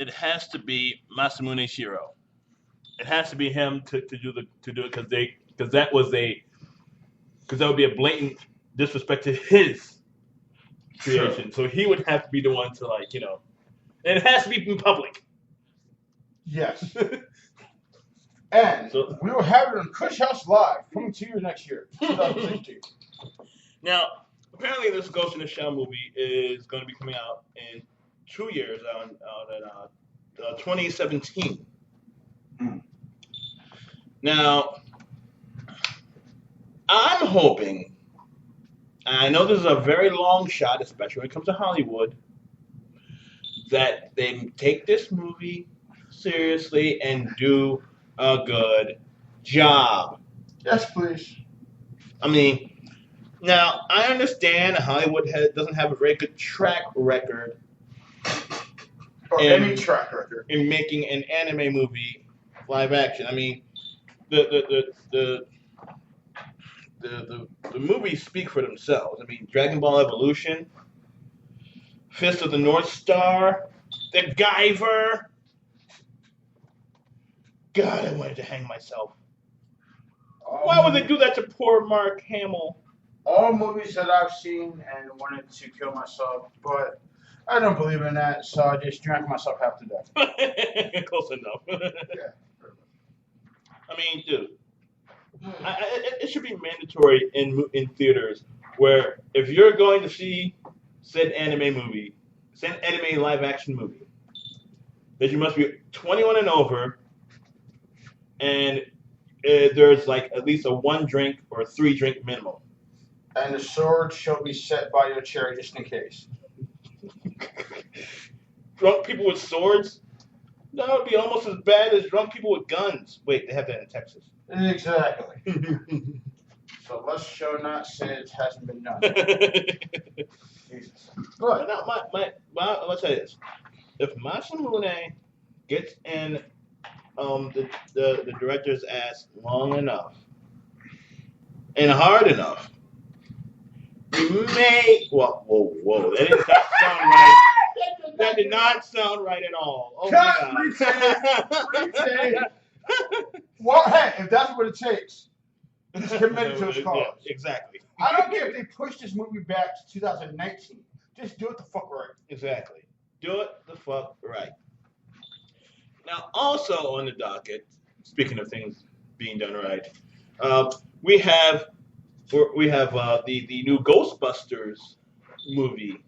it has to be Masamune Shiro. It has to be him to do it because that would be a blatant disrespect to his creation. Sure. So he would have to be the one to and it has to be in public. Yes. And we will have it on Kush House Live coming to you next year, 2016. Now, apparently, this Ghost in the Shell movie is going to be coming out in 2 years, out in 2017. Mm. Now, I'm hoping, and I know this is a very long shot, especially when it comes to Hollywood, that they take this movie seriously and do a good job. Yes, please. I mean, now I understand Hollywood doesn't have a very good track record, or any track record, in making an anime movie live action. I mean, the movies speak for themselves. I mean, Dragon Ball Evolution, Fist of the North Star, The Guyver. God, I wanted to hang myself. Why would they do that to poor Mark Hamill? All movies that I've seen and wanted to kill myself, but I don't believe in that, so I just drank myself half to death. Close enough. Yeah. I mean, dude, it should be mandatory in theaters where if you're going to see said anime live action movie, that you must be 21 and over, and there's like at least a 1 drink or a 3 drink minimum. And the sword shall be set by your chair just in case. Drunk people with swords? That would be almost as bad as drunk people with guns. Wait, they have that in Texas. Exactly. So let's show not say it hasn't been done. Jesus. But now, let's say this: if Masamune gets in the director's ass long enough and hard enough, you may. Whoa! That did not sound right. That did not sound right at all. Oh Cut! My Retake! Well, hey, if that's what it takes, he's committed to his cause. Yeah, exactly. I don't care if they push this movie back to 2019. Just do it the fuck right. Exactly. Do it the fuck right. Now, also on the docket, speaking of things being done right, we have the new Ghostbusters movie.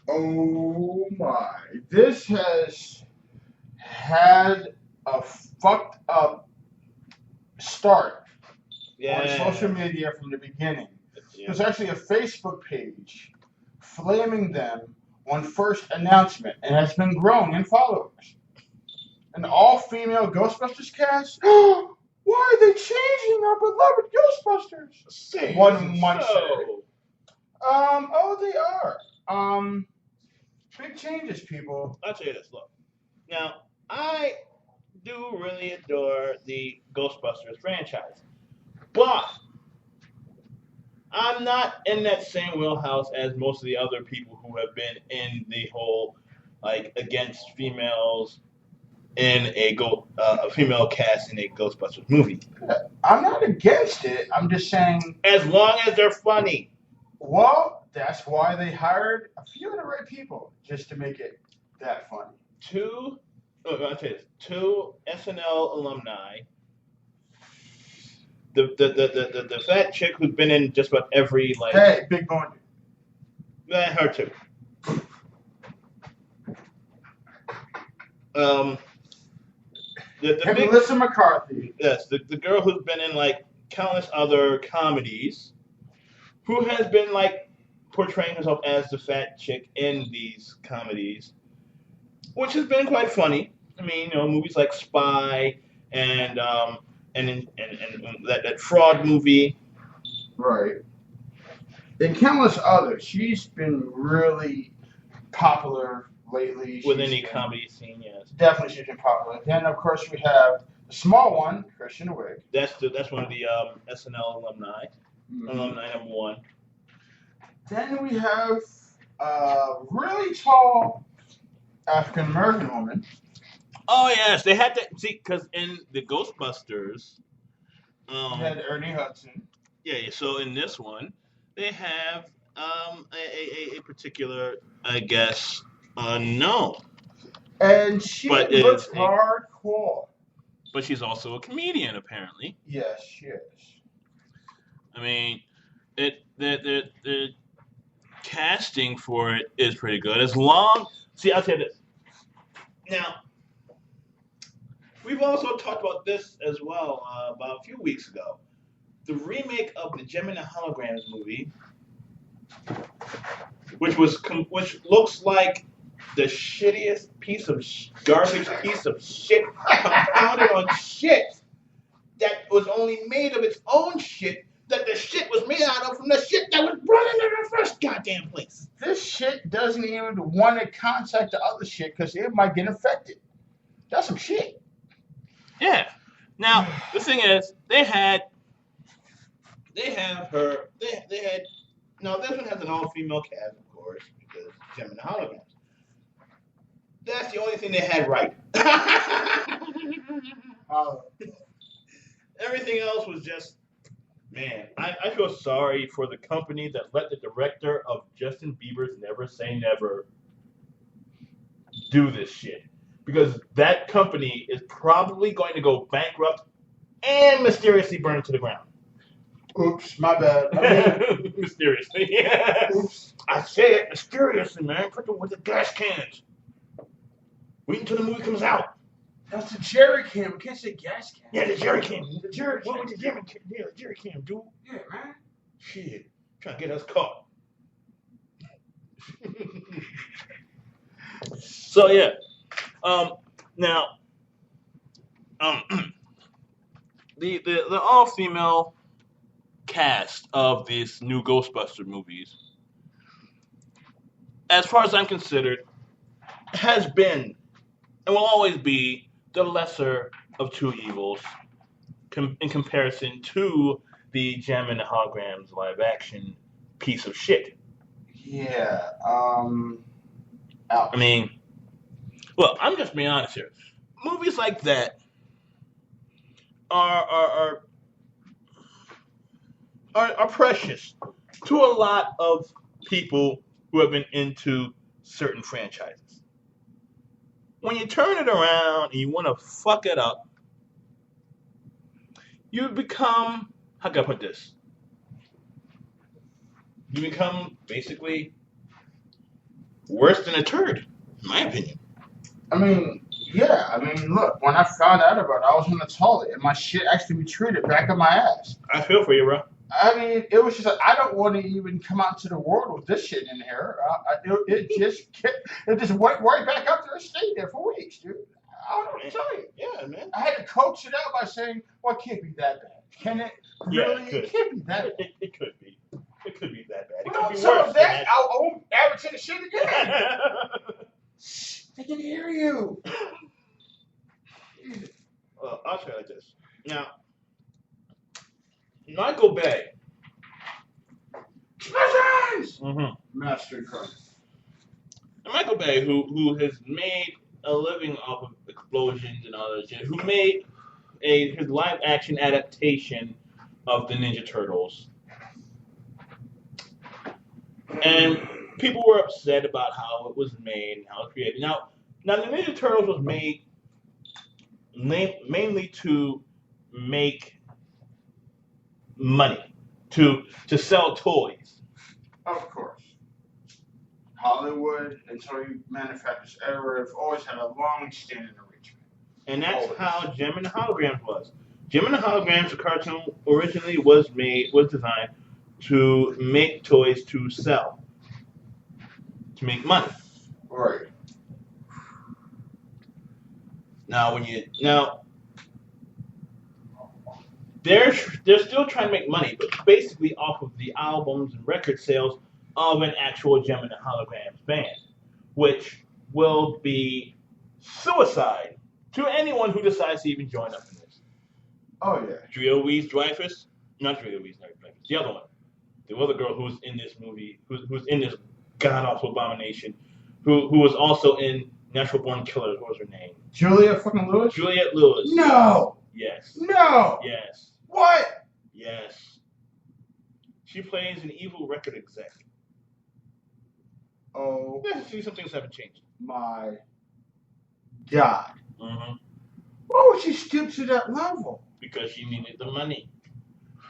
Oh my! This has had a fucked up start on social media from the beginning. Yeah. There's actually a Facebook page flaming them on first announcement and has been growing in followers. An all-female Ghostbusters cast? Why are they changing our beloved Ghostbusters? One might say. Oh, they are. Big changes, people. I'll tell you this. Look, now I do really adore the Ghostbusters franchise, but I'm not in that same wheelhouse as most of the other people who have been in the whole against females in a female cast in a Ghostbusters movie. I'm not against it. I'm just saying, as long as they're funny. Well, that's why they hired a few of the right people, just to make it that funny. I'll tell you this, 2 SNL alumni. The fat chick who's been in just about every Hey, big bone. Her too. Melissa McCarthy. Yes, the girl who's been in countless other comedies, who has been portraying herself as the fat chick in these comedies, which has been quite funny. I mean, movies like Spy and that fraud movie. Right. And countless others. She's been really popular lately. Within the comedy scene, yes. Definitely she's been popular. Then, of course, we have the small one, Kristen Wiig. That's one of the SNL alumni. Mm-hmm. Alumni number 1. Then we have really tall African American woman. Oh yes, they had to see because in the Ghostbusters, You had Ernie Hudson. yeah. So in this one, they have a particular, I guess, unknown, And she but looks is a hardcore. but she's also a comedian apparently. Yes, she is. I mean, the casting for it is pretty good. As long, see, I'll tell you this. Now, we've also talked about this as well about a few weeks ago. The remake of the Gemini Holograms movie, which looks like the shittiest piece of garbage piece of shit compounded on shit that was only made of its own shit that the shit was made out of from the shit that was brought into the first goddamn place. This shit doesn't even want to contact the other shit because it might get infected. That's some shit. Yeah. Now the thing is, they had now this one has an all-female cast, of course, because Gemini Holograms. That's the only thing they had right. Everything else was just, man, I feel sorry for the company that let the director of Justin Bieber's Never Say Never do this shit. Because that company is probably going to go bankrupt and mysteriously burn to the ground. Oops, my bad. Mysteriously. Yeah. Oops. I say it mysteriously, man. Put them with the gas cans. Wait until the movie comes out. That's a jerry can. We can't say gas can. Yeah, the jerry can. The jerry can. What was the jerry can? Yeah, the jerry can, dude. Yeah, man. Shit. Trying to get us caught. So, yeah. Now, the all-female cast of these new Ghostbuster movies, as far as I'm considered, has been and will always be the lesser of two evils in comparison to the Gem and the Holograms live-action piece of shit. Yeah. I mean, well, I'm just being honest here. Movies like that are precious to a lot of people who have been into certain franchises. When you turn it around and you want to fuck it up, you become, how can I put this? You become basically worse than a turd, in my opinion. I mean, yeah. I mean, look, when I found out about it, I was in the toilet and my shit actually retreated back up my ass. I feel for you, bro. I mean, it was just like, I don't want to even come out to the world with this shit in here. It just went right back up there and stayed there for weeks, dude. I don't know what to tell you. Yeah, man. I had to coax it out by saying, well, it can't be that bad. Can it? Really? Yeah, it can't be that bad. It could be. It could be that bad. It Well, could be some worse of than that, I won't ever say the shit again. Shh, they can hear you. Well, I'll try like this. Now, Michael Bay. Mastercard. Michael Bay, who has made a living off of explosions and all that shit, who made his live action adaptation of the Ninja Turtles. And people were upset about how it was made and how it was created. Now the Ninja Turtles was made mainly to make money, to sell toys. Of course. Hollywood and toy manufacturers ever have always had a long-standing arrangement. And that's how Gem and the Holograms was. Gem and the Holograms, the cartoon, originally was designed to make toys to sell, to make money. Right. Now, they're still trying to make money, but basically off of the albums and record sales of an actual Gem and the Holograms band, which will be suicide to anyone who decides to even join up in this. Oh yeah. Drea Wees Dreyfus, not Drea Wees Dreyfus, the other one, the other girl who's in this movie, who's in this god awful abomination, who was also in Natural Born Killers. What was her name? Julia fucking Lewis? Juliette Lewis. No! Yes. No! Yes. What? Yes. She plays an evil record exec. Oh. See, some things haven't changed. My God. Mm-hmm. Why would she stoop to that level? Because she needed the money.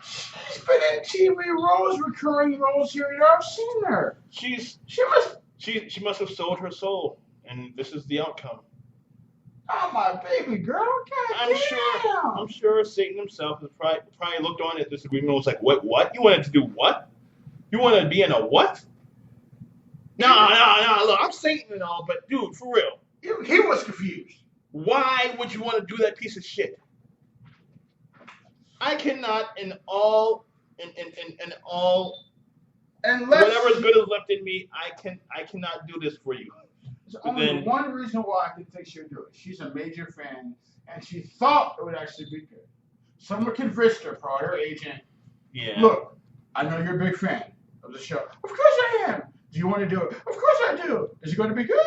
She's been in TV roles, recurring roles here. I've seen her. She must have sold her soul, and this is the outcome. Oh, my baby girl. God I'm sure Satan himself has probably looked on at this agreement and was like, what? You wanted to do what? You wanted to be in a what? No, look, I'm Satan and all, but dude, for real. He was confused. Why would you want to do that piece of shit? I cannot in all whatever is good is left in me, I cannot do this for you. There's only one reason why I can think she'll do it. She's a major fan, and she thought it would actually be good. Someone convinced her, probably her agent. Yeah. Look, I know you're a big fan of the show. Of course I am. Do you want to do it? Of course I do. Is it going to be good?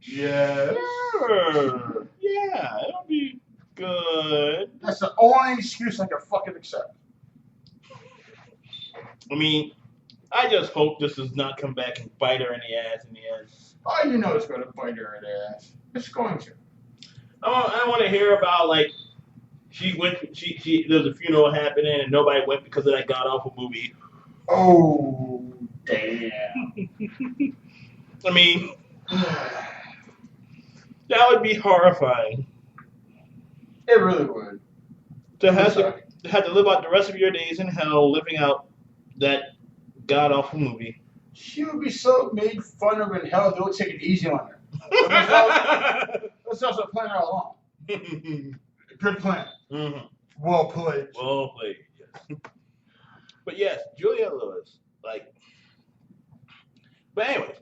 Yes. Sure. Yeah, it'll be good. That's the only excuse I can fucking accept. I mean, I just hope this does not come back and bite her in the ass in the end. Oh, you know it's going to bite her in the ass. It's going to. I want to hear about, like, there's a funeral happening and nobody went because of that god-awful movie. Oh, damn. I mean, that would be horrifying. It really would. To have to live out the rest of your days in hell living out that god-awful movie. She would be so made fun of in hell, they would take it easy on her. Let's also plan all along. Good plan. Mm-hmm. Well played. Well played, yes. But yes, Juliette Lewis, like. But anyways,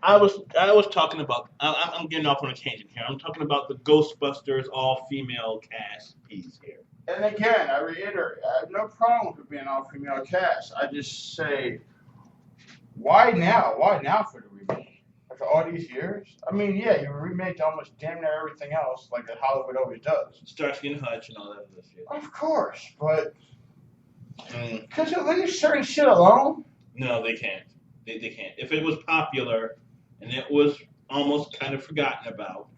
I was talking about. I'm getting off on a tangent here. I'm talking about the Ghostbusters all-female cast piece here. And again, I reiterate, I have no problem with it being all-female cast. I just say, why now? Why now for the remake? After all these years? I mean, yeah, you remake almost damn near everything else, like that Hollywood always does. Starsky and Hutch and all that other shit. Of course, but because you leave certain shit alone. No, they can't. They can't. If it was popular and it was almost kind of forgotten about,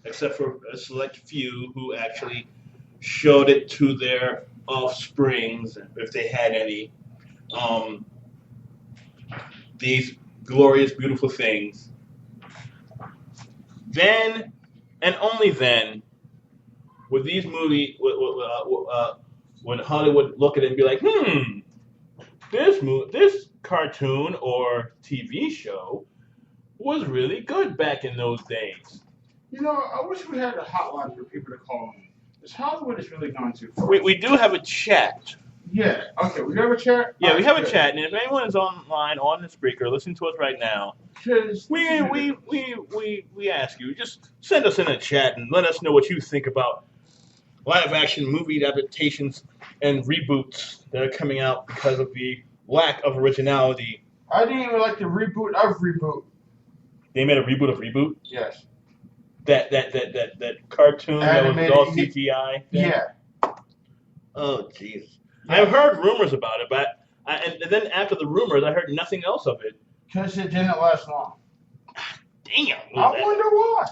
except for a select few who actually showed it to their offsprings, if they had any, these glorious, beautiful things, then and only then would these movies, when Hollywood look at it and be like, this cartoon or TV show was really good back in those days. You know, I wish we had a hotline for people to call in. Because Hollywood is really going too far. We do have a chat. Yeah. Okay, we have a chat? Yeah, we have a chat, and if anyone is online on the speaker listening to us right now, we ask you, just send us in a chat and let us know what you think about live-action movie adaptations and reboots that are coming out because of the lack of originality. I didn't even like the reboot of Reboot. They made a reboot of Reboot? Yes. That cartoon Animated, that was all CGI thing? Yeah. Oh, jeez. Yeah. I've heard rumors about it, but and then after the rumors, I heard nothing else of it. Because it didn't last long. Damn. I wonder why.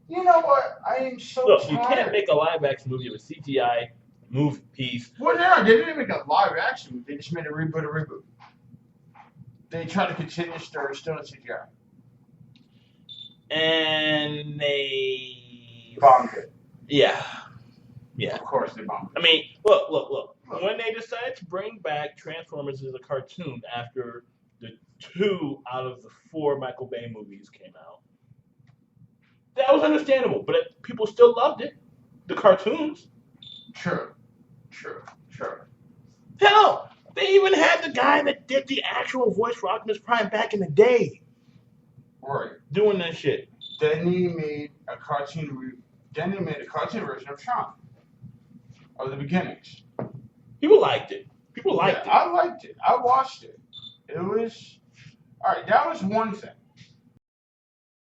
You know what? I am so Look, tired. you can't make a live-action movie of a CGI movie piece. Well, no, they didn't make a live-action movie. They just made a reboot of Reboot. They tried to continue still in CGI. And they bombed it. Yeah. Yeah. Of course they bombed it. I mean, look. When they decided to bring back Transformers as a cartoon after the 2 out of the 4 Michael Bay movies came out, that was understandable, but people still loved it. The cartoons. True. Hell, they even had the guy that did the actual voice for Optimus Prime back in the day. Right. Doing that shit. Then he made a cartoon version of Tron. Of the beginnings. People liked it. I liked it. I watched it. It was All right, that was one thing.